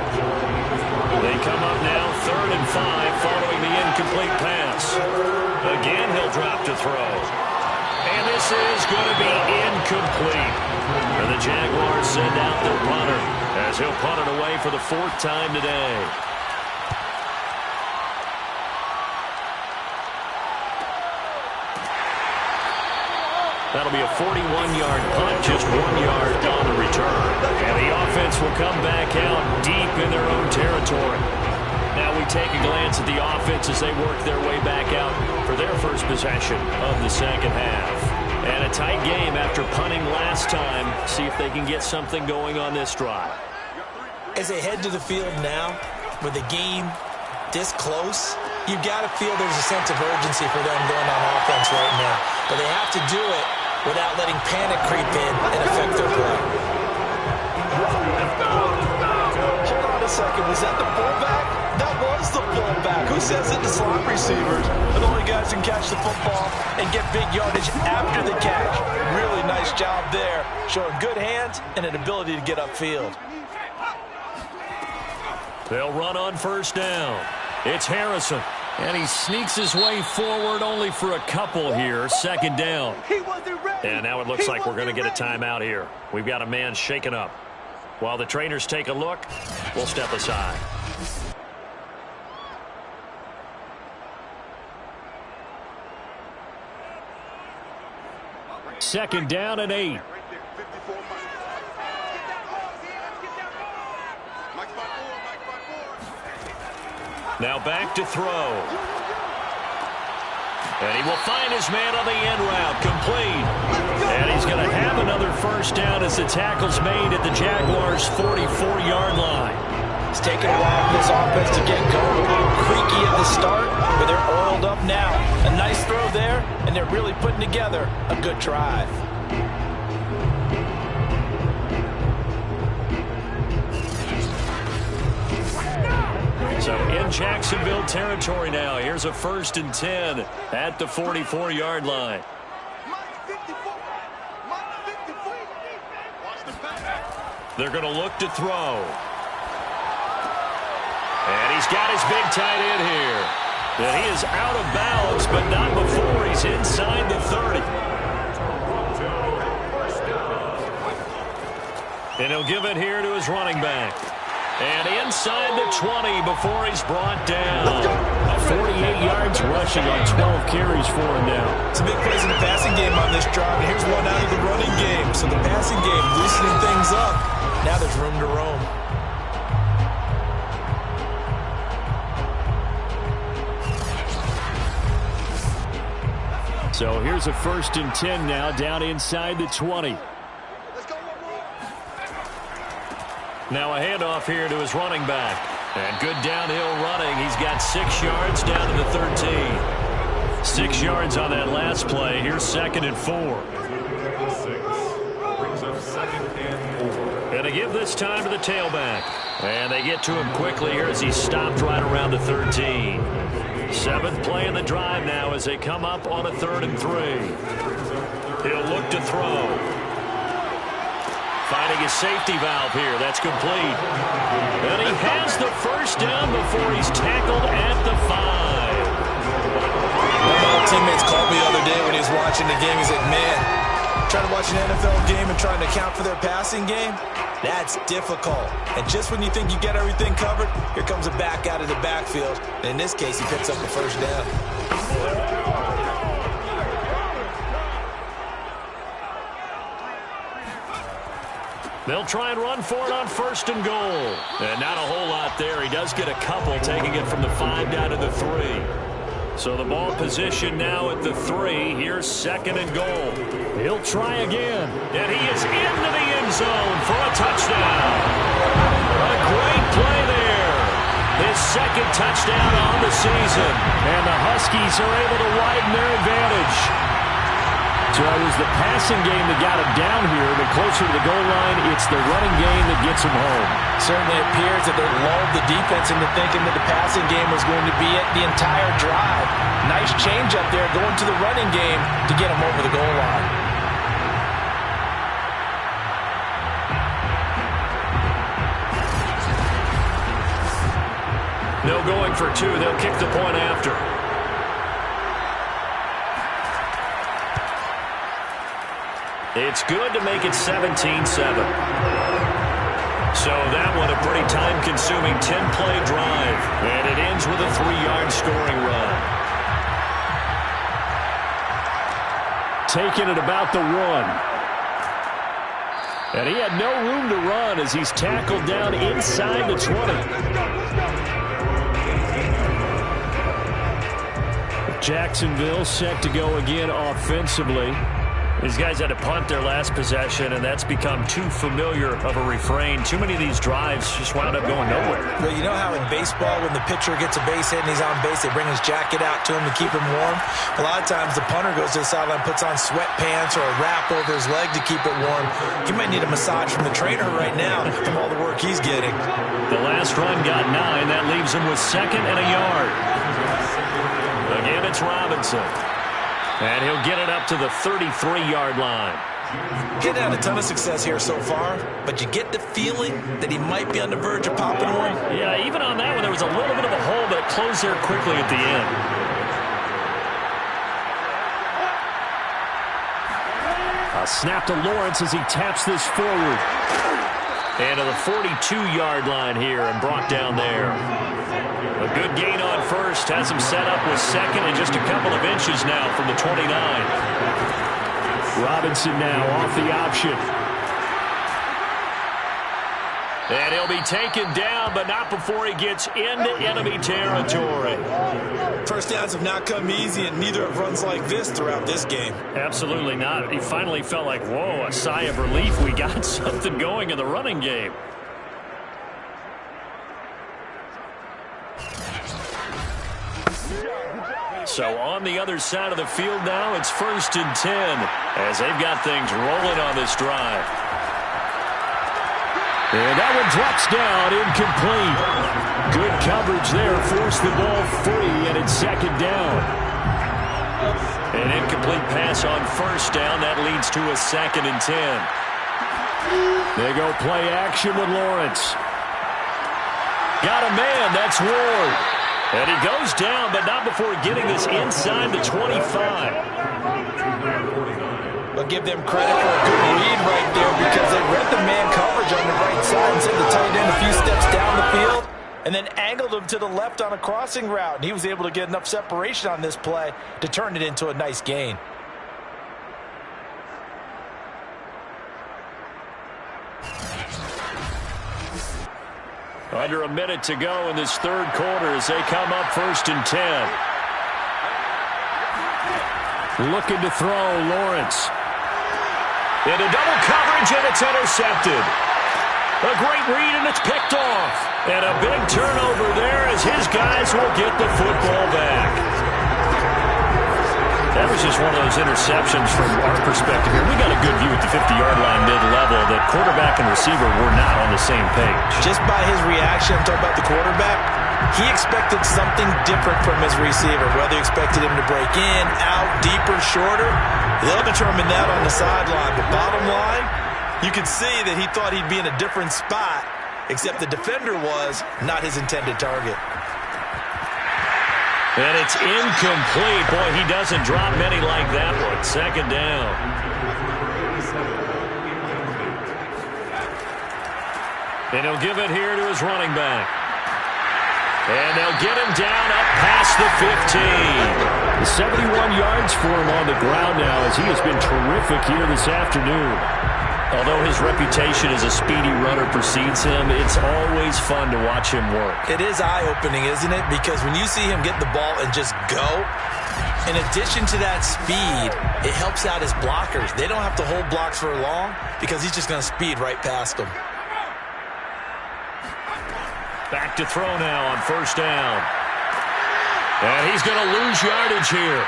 They come up now 3rd and 5 following the incomplete pass. Again, he'll drop to throw. And this is going to be incomplete. And the Jaguars send out their punter as he'll punt it away for the 4th time today. That'll be a 41-yard punt, just 1 yard on the return. And the offense will come back out deep in their own territory. Now we take a glance at the offense as they work their way back out for their first possession of the second half. And a tight game after punting last time. See if they can get something going on this drive. As they head to the field now, with the game this close, you've got to feel there's a sense of urgency for them going on offense right now. But they have to do it without letting panic creep in and affect their play. Hold on a second. Was that the fullback? That was the fullback. Who says it? The slot receivers are the only guys who can catch the football and get big yardage after the catch. Really nice job there, showing good hands and an ability to get upfield. They'll run on first down. It's Harrison. And he sneaks his way forward only for a couple here. Second down. And now it looks like we're going to get a timeout here. We've got a man shaken up. While the trainers take a look, we'll step aside. Second down and 8. Now back to throw. And he will find his man on the end route, complete. And he's going to have another first down as the tackle's made at the Jaguars' 44-yard line. It's taken a while for this offense to get going. A little creaky at the start, but they're oiled up now. A nice throw there, and they're really putting together a good drive. So in Jacksonville territory now. Here's a 1st and 10 at the 44-yard line. They're going to look to throw. And he's got his big tight end here. And he is out of bounds, but not before he's inside the 30. And he'll give it here to his running back. And inside the 20 before he's brought down. 48 yards rushing on 12 carries for him now. Some big plays in the passing game on this drive, and here's one out of the running game. So the passing game loosening things up. Now there's room to roam. So here's a 1st and 10 now down inside the 20. Now a handoff here to his running back. And good downhill running. He's got 6 yards down to the 13. 6 yards on that last play. Here's 2nd and 4. And they give this time to the tailback. And they get to him quickly here as he's stopped right around the 13. 7th play in the drive now as they come up on a 3rd and 3. He'll look to throw. Finding his safety valve here. That's complete. And he has the first down before he's tackled at the 5. One of my teammates called me the other day when he was watching the game. He said, man, trying to watch an NFL game and trying to account for their passing game, that's difficult. And just when you think you get everything covered, here comes a back out of the backfield. And in this case, he picks up the first down. They'll try and run for it on 1st and goal. And not a whole lot there. He does get a couple, taking it from the 5 down to the 3. So the ball position now at the 3. Here's 2nd and goal. He'll try again. And he is into the end zone for a touchdown. A great play there. His 2nd touchdown on the season. And the Huskies are able to widen their advantage. So it was the passing game that got him down here, but closer to the goal line, it's the running game that gets him home. Certainly appears that they lulled the defense into thinking that the passing game was going to be it the entire drive. Nice change up there going to the running game to get him over the goal line. No going for two. They'll kick the point after. It's good to make it 17-7. So that one a pretty time-consuming 10-play drive. And it ends with a 3-yard scoring run. Taking it about the 1. And he had no room to run as he's tackled down inside the 20. Jacksonville set to go again offensively. These guys had to punt their last possession, and that's become too familiar of a refrain. Too many of these drives just wound up going nowhere. Well, you know how in baseball, when the pitcher gets a base hit and he's on base, they bring his jacket out to him to keep him warm? A lot of times the punter goes to the sideline, puts on sweatpants or a wrap over his leg to keep it warm. He might need a massage from the trainer right now from all the work he's getting. The last run got 9. That leaves him with 2nd and a yard. Again, it's Robinson. And he'll get it up to the 33-yard line. Getting had a ton of success here so far, but you get the feeling that he might be on the verge of popping one. Yeah, even on that one, there was a little bit of a hole, but it closed there quickly at the end. A snap to Lawrence as he taps this forward. And to the 42-yard line here and brought down there. A good gain on first. Has him set up with 2nd and just a couple of inches now from the 29. Robinson now off the option. And he'll be taken down, but not before he gets into enemy territory. First downs have not come easy, and neither have runs like this throughout this game. Absolutely not. He finally felt like, whoa, a sigh of relief. We got something going in the running game. So on the other side of the field now, it's 1st and 10 as they've got things rolling on this drive. And that one drops down, incomplete. Good coverage there, forced the ball free, and it's 2nd down. An incomplete pass on 1st down. That leads to a 2nd and 10. They go play action with Lawrence. Got a man, that's Ward. And he goes down, but not before getting this inside the 25. But give them credit for a good read right there because they read the man coverage on the right side and sent the tight end a few steps down the field and then angled him to the left on a crossing route. And he was able to get enough separation on this play to turn it into a nice gain. Under a minute to go in this 3rd quarter as they come up 1st and 10. Looking to throw, Lawrence. Into double coverage, and it's intercepted. A great read, and it's picked off. And a big turnover there as his guys will get the football back. That was just one of those interceptions from our perspective here. We got a good view at the 50-yard line mid-level that quarterback and receiver were not on the same page. Just by his reaction, I'm talking about the quarterback, he expected something different from his receiver. Whether he expected him to break in, out, deeper, shorter, they'll determine that on the sideline. But bottom line, you could see that he thought he'd be in a different spot, except the defender was not his intended target. And it's incomplete. Boy, he doesn't drop many like that one. 2nd down. And he'll give it here to his running back. And they'll get him down up past the 15. 71 yards for him on the ground now as he has been terrific here this afternoon. Although his reputation as a speedy runner precedes him, it's always fun to watch him work. It is eye-opening, isn't it? Because when you see him get the ball and just go, in addition to that speed, it helps out his blockers. They don't have to hold blocks for long because he's just going to speed right past them. Back to throw now on 1st down. And he's going to lose yardage here.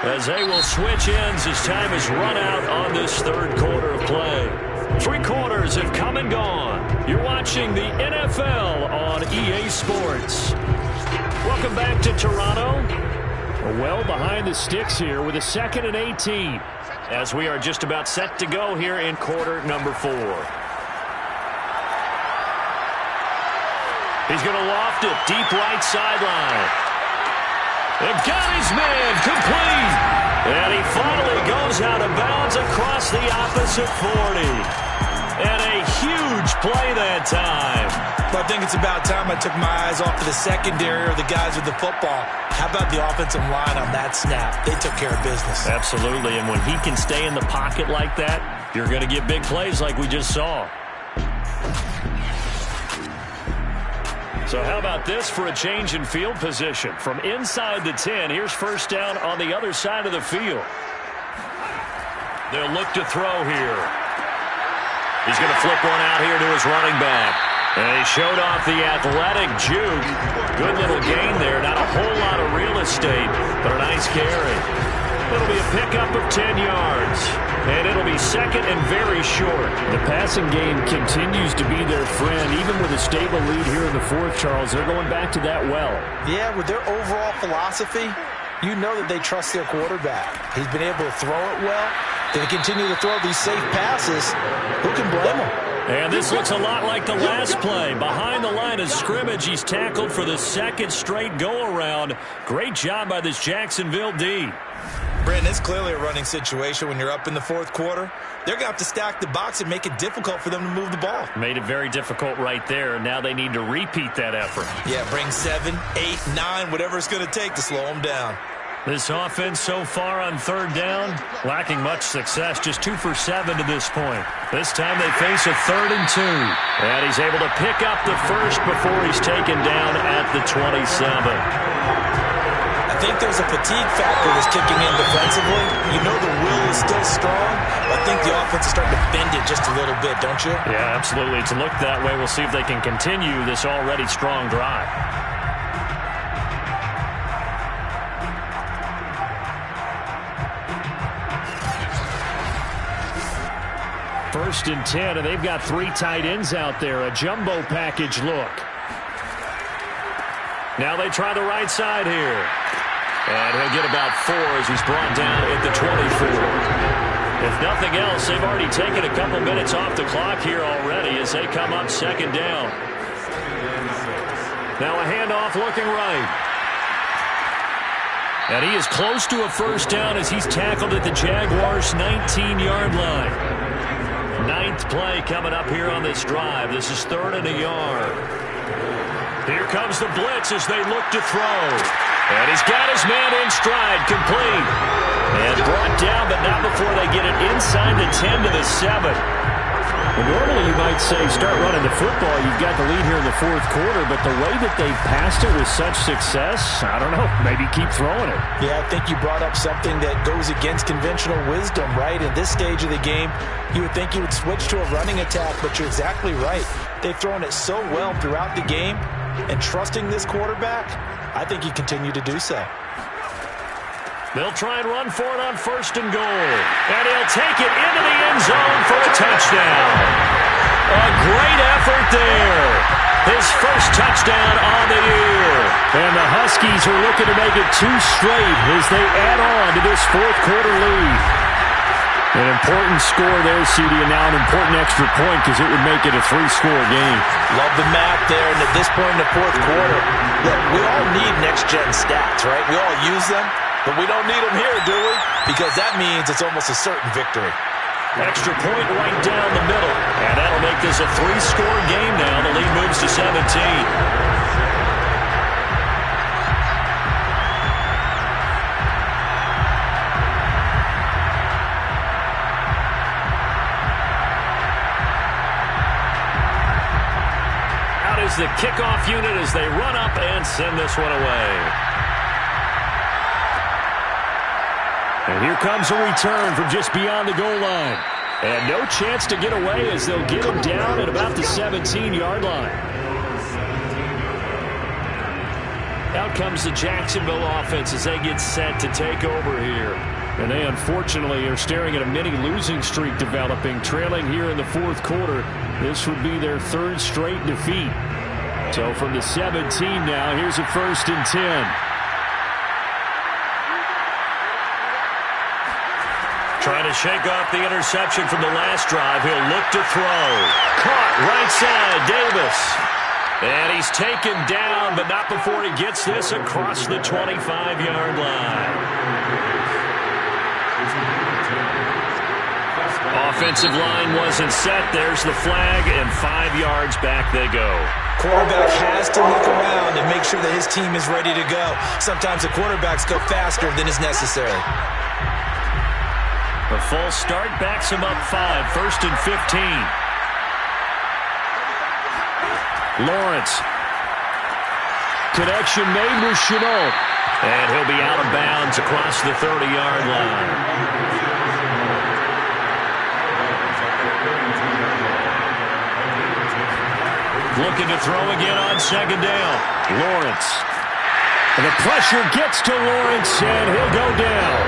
as they will switch ends as time has run out on this third quarter of play. 3 quarters have come and gone. You're watching the NFL on EA Sports. Welcome back to Toronto. Well behind the sticks here with a 2nd and 18 as we are just about set to go here in quarter number 4. He's going to loft it deep right sideline. And got his man complete. And he finally goes out of bounds across the opposite 40. And a huge play that time. But I think it's about time I took my eyes off of the secondary or the guys with the football. How about the offensive line on that snap? They took care of business. Absolutely, and when he can stay in the pocket like that, you're going to get big plays like we just saw. So how about this for a change in field position? From inside the 10, here's first down on the other side of the field. They'll look to throw here. He's going to flip one out here to his running back. And he showed off the athletic juke. Good little gain there. Not a whole lot of real estate, but a nice carry. It'll be a pickup of 10 yards. And it'll be 2nd and very short. The passing game continues to be their friend. Even with a stable lead here in the 4th, Charles, they're going back to that well. Yeah, with their overall philosophy, you know that they trust their quarterback. He's been able to throw it well. They continue to throw these safe passes. Who can blame them? And this looks a lot like the last play. Behind the line of scrimmage, he's tackled for the 2nd straight go-around. Great job by this Jacksonville D. Brandon, it's clearly a running situation when you're up in the 4th quarter. They're going to have to stack the box and make it difficult for them to move the ball. Made it very difficult right there. Now they need to repeat that effort. Yeah, bring 7, 8, 9, whatever it's going to take to slow them down. This offense so far on 3rd down, lacking much success, just 2 for 7 to this point. This time they face a 3rd and 2. And he's able to pick up the first before he's taken down at the 27. I think there's a fatigue factor that's kicking in defensively. You know the will is still strong, but I think the offense is starting to bend it just a little bit, don't you? Yeah, absolutely. It's looked that way. We'll see if they can continue this already strong drive. 1st and 10, and they've got 3 tight ends out there. A jumbo package look. Now they try the right side here. And he'll get about 4 as he's brought down at the 24. If nothing else, they've already taken a couple minutes off the clock here already as they come up 2nd down. Now a handoff looking right. And he is close to a first down as he's tackled at the Jaguars' 19-yard line. 9th play coming up here on this drive. This is 3rd and a yard. Here comes the blitz as they look to throw. And he's got his man in stride, complete. And brought down, but not before they get it inside the 10 to the 7. Well, normally you might say start running the football. You've got the lead here in the 4th quarter, but the way that they've passed it with such success, I don't know, maybe keep throwing it. Yeah, I think you brought up something that goes against conventional wisdom, right? In this stage of the game, you would think you would switch to a running attack, but you're exactly right. They've thrown it so well throughout the game, and trusting this quarterback, I think you continue to do so. They'll try and run for it on 1st and goal. And he'll take it into the end zone for a touchdown. A great effort there. His first touchdown on the year. And the Huskies are looking to make it 2 straight as they add on to this 4th quarter lead. An important score there, CD, and now an important extra point because it would make it a 3-score game. Love the math there, and at this point in the 4th quarter, look, we all need next-gen stats, right? We all use them. But we don't need them here, do we? Because that means it's almost a certain victory. Extra point right down the middle. And that'll make this a 3-score game now. The lead moves to 17. Out is the kickoff unit as they run up and send this one away. And here comes a return from just beyond the goal line. And no chance to get away as they'll get him down at about the 17-yard line. Out comes the Jacksonville offense as they get set to take over here. And they unfortunately are staring at a mini losing streak developing, trailing here in the fourth quarter. This would be their third straight defeat. So from the 17 now, here's a 1st and 10. Trying to shake off the interception from the last drive. He'll look to throw. Caught right side, Davis. And he's taken down, but not before he gets this across the 25-yard line. Offensive line wasn't set. There's the flag, and 5 yards back they go. Quarterback has to look around and make sure that his team is ready to go. Sometimes the quarterbacks go faster than is necessary. A false start backs him up 5, 1st and 15. Lawrence. Connection made with Chenault. And he'll be out of bounds across the 30-yard line. Looking to throw again on 2nd down. Lawrence. And the pressure gets to Lawrence, and he'll go down.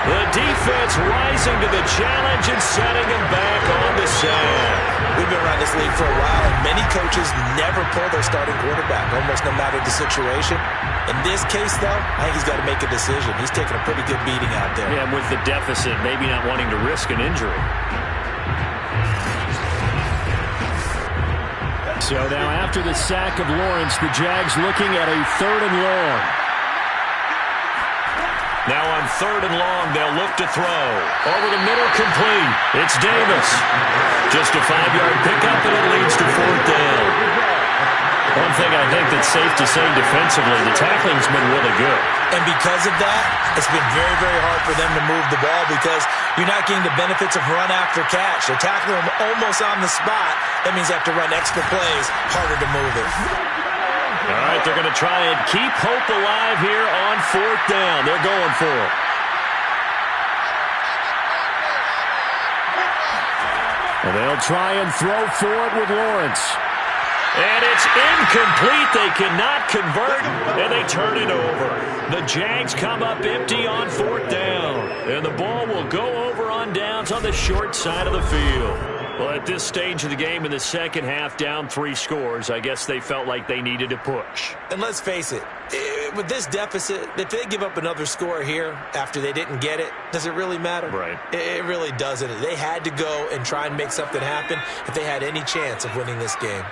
The defense rising to the challenge and setting him back on the sack. We've been around this league for a while, and many coaches never pull their starting quarterback, almost no matter the situation. In this case, though, I think he's got to make a decision. He's taking a pretty good beating out there. Yeah, with the deficit, maybe not wanting to risk an injury. So now after the sack of Lawrence, the Jags looking at a 3rd and long. Now on 3rd and long, they'll look to throw. Over the middle, complete. It's Davis. Just a 5-yard pickup, and it leads to 4th down. One thing I think that's safe to say defensively, the tackling's been really good. And because of that, it's been very, very hard for them to move the ball because you're not getting the benefits of run after catch. They're tackling them almost on the spot. That means they have to run extra plays, harder to move it. All right, they're going to try and keep hope alive here on 4th down. They're going for it. And they'll try and throw for it with Lawrence. And it's incomplete. They cannot convert, and they turn it over. The Jags come up empty on 4th down, and the ball will go over on downs on the short side of the field. Well, at this stage of the game in the second half, down 3 scores, I guess they felt like they needed to push. And let's face it, with this deficit, if they give up another score here after they didn't get it, does it really matter? Right. It really doesn't. They had to go and try and make something happen if they had any chance of winning this game.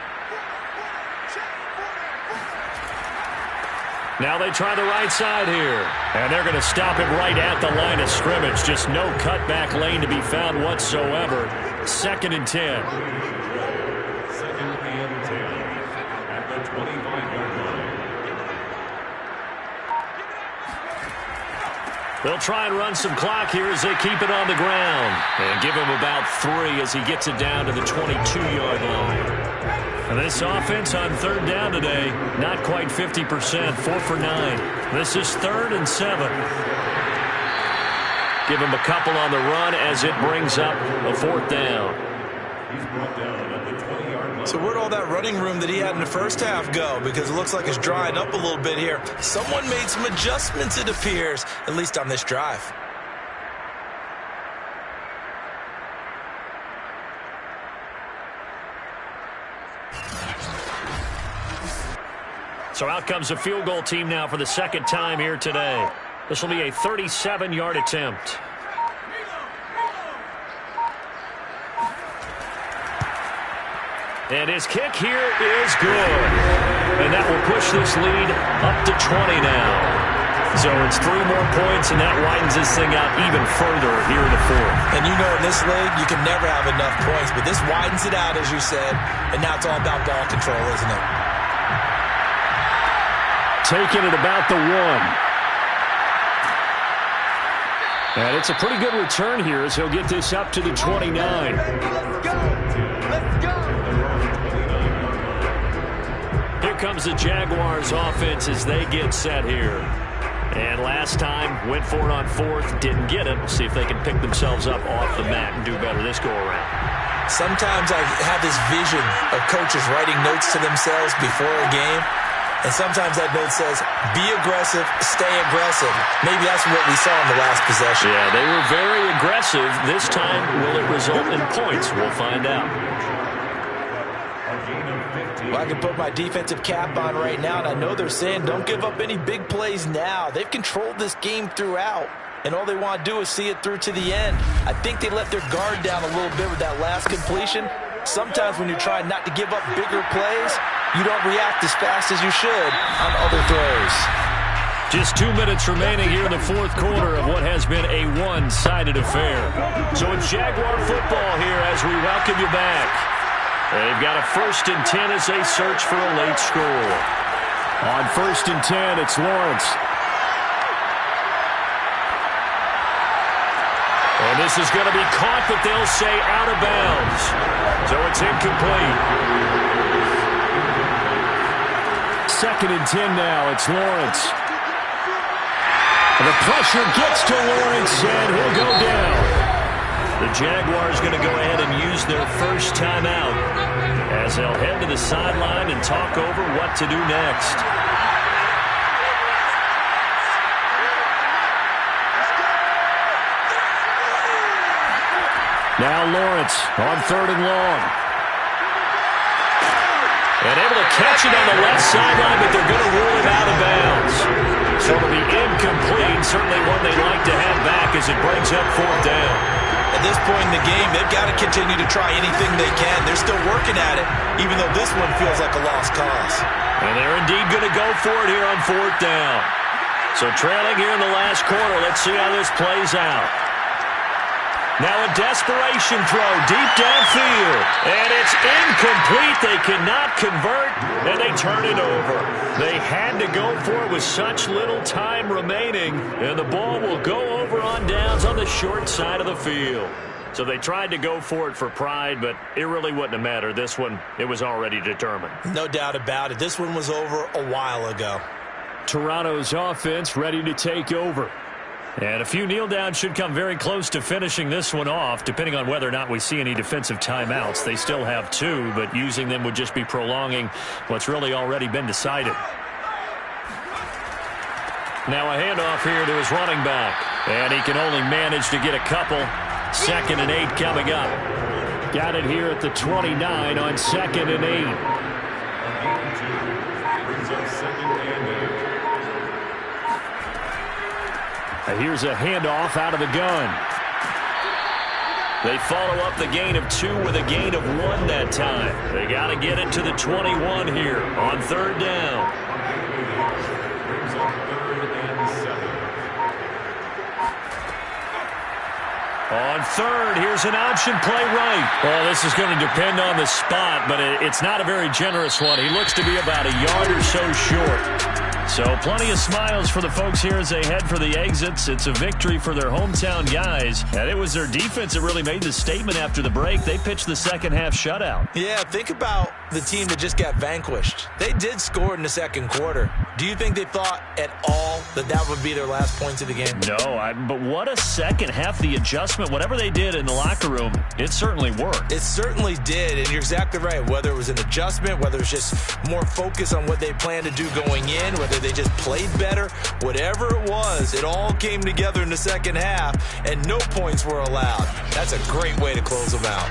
Now they try the right side here. And they're going to stop it right at the line of scrimmage. Just no cutback lane to be found whatsoever. 2nd and 10. 2nd and 10 at the 25-yard line. They'll try and run some clock here as they keep it on the ground. And give him about 3 as he gets it down to the 22-yard line. And this offense on 3rd down today, not quite 50%, 4 for 9. This is 3rd and 7. Give him a couple on the run as it brings up a 4th down. He's brought down at the 20-yard line. So where'd all that running room that he had in the first half go? Because it looks like it's drying up a little bit here. Someone made some adjustments, it appears, at least on this drive. So out comes the field goal team now for the 2nd time here today. This will be a 37-yard attempt. And his kick here is good. And that will push this lead up to 20 now. So it's 3 more points, and that widens this thing out even further here in the 4th. And you know in this league, you can never have enough points, but this widens it out, as you said, and now it's all about ball control, isn't it? Taking it about the 1. And it's a pretty good return here as he'll get this up to the 29. Let's go! Let's go! Here comes the Jaguars offense as they get set here. And last time, went for it on 4th, didn't get it. We'll see if they can pick themselves up off the mat and do better this go-around. Sometimes I have this vision of coaches writing notes to themselves before a game. And sometimes that note says, be aggressive, stay aggressive. Maybe that's what we saw in the last possession. Yeah, they were very aggressive. This time, will it result in points? We'll find out. Well, I can put my defensive cap on right now, and I know they're saying don't give up any big plays now. They've controlled this game throughout, and all they want to do is see it through to the end. I think they let their guard down a little bit with that last completion. Sometimes when you're trying not to give up bigger plays, you don't react as fast as you should on other throws. Just 2 minutes remaining here in the fourth quarter of what has been a one-sided affair. So it's Jaguar football here as we welcome you back. They've got a 1st and 10 as they search for a late score. On 1st and 10, it's Lawrence. And this is going to be caught, but they'll say out of bounds. So it's incomplete. 2nd and 10 now. It's Lawrence. And the pressure gets to Lawrence, and he'll go down. The Jaguars going to go ahead and use their first timeout as they'll head to the sideline and talk over what to do next. Now Lawrence on 3rd and long. And able to catch it on the left sideline, but they're going to rule it out of bounds. So it'll be incomplete, certainly one they'd like to have back as it brings up 4th down. At this point in the game, they've got to continue to try anything they can. They're still working at it, even though this one feels like a lost cause. And they're indeed going to go for it here on 4th down. So trailing here in the last quarter, let's see how this plays out. Now a desperation throw deep downfield. And it's incomplete. They cannot convert, and they turn it over. They had to go for it with such little time remaining, and the ball will go over on downs on the short side of the field. So they tried to go for it for pride, but it really wouldn't have mattered. This one, it was already determined. No doubt about it. This one was over a while ago. Toronto's offense ready to take over. And a few kneel downs should come very close to finishing this one off, depending on whether or not we see any defensive timeouts. They still have 2, but using them would just be prolonging what's really already been decided. Now a handoff here to his running back. And he can only manage to get a couple. 2nd and 8 coming up. Got it here at the 29 on 2nd and 8. Here's a handoff out of the gun. They follow up the gain of 2 with a gain of 1 that time. They got to get it to the 21 here on 3rd down. On 3rd, here's an option play right. Well, this is going to depend on the spot, but it's not a very generous one. He looks to be about a yard or so short. So plenty of smiles for the folks here as they head for the exits. It's a victory for their hometown guys. And it was their defense that really made the statement after the break. They pitched the second-half shutout. Yeah, think about the team that just got vanquished. They did score in the second quarter. Do you think they thought at all that that would be their last points of the game? No, but what a second half. The adjustment, whatever they did in the locker room, it certainly worked. It certainly did, and you're exactly right. Whether it was an adjustment, whether it was just more focus on what they planned to do going in, whether they just played better, whatever it was, it all came together in the second half, and no points were allowed. That's a great way to close them out.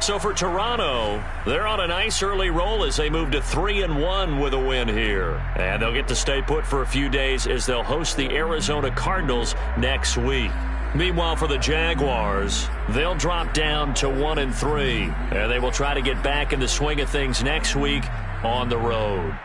So for Toronto, they're on a nice early roll as they move to 3-1 with a win here. And they'll get to stay put for a few days as they'll host the Arizona Cardinals next week. Meanwhile, for the Jaguars, they'll drop down to 1-3. And they will try to get back in the swing of things next week on the road.